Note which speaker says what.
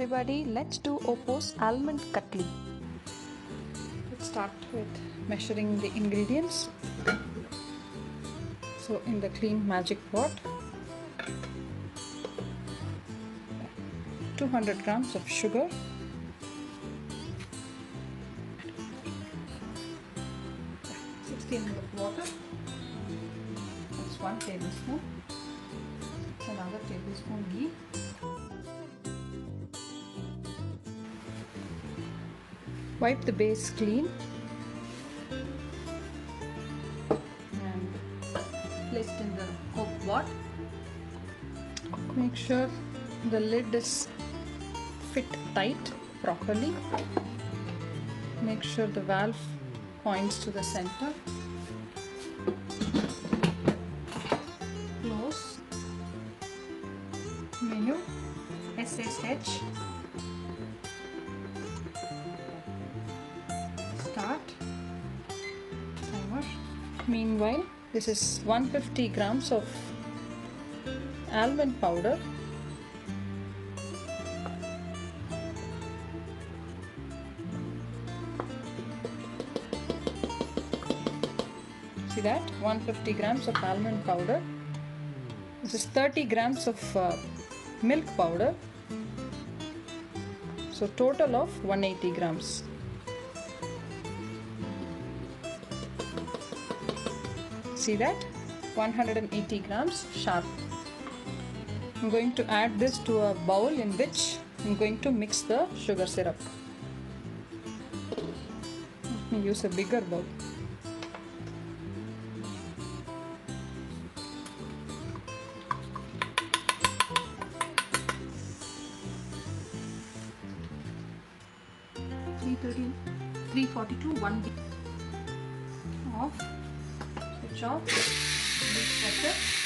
Speaker 1: everybody, let's do OPOS Almond Katli.
Speaker 2: Let's start with measuring the ingredients. So in the clean magic pot, 200 grams of sugar, 60 ml of water, that's 1 tablespoon, another tablespoon ghee, wipe the base clean and place it in the CookBot. Make sure the lid is fit tight properly. Make sure the valve points to the center. Close. Menu SSH. Start. Timer. Meanwhile, this is 150 grams of almond powder. See that? 150 grams of almond powder. This is 30 grams of milk powder. So total of 180 grams. See that? 180 grams sharp. I'm going to add this to a bowl in which I'm going to mix the sugar syrup. Let me use a bigger bowl. $342 1 off. Switch off. Pressure.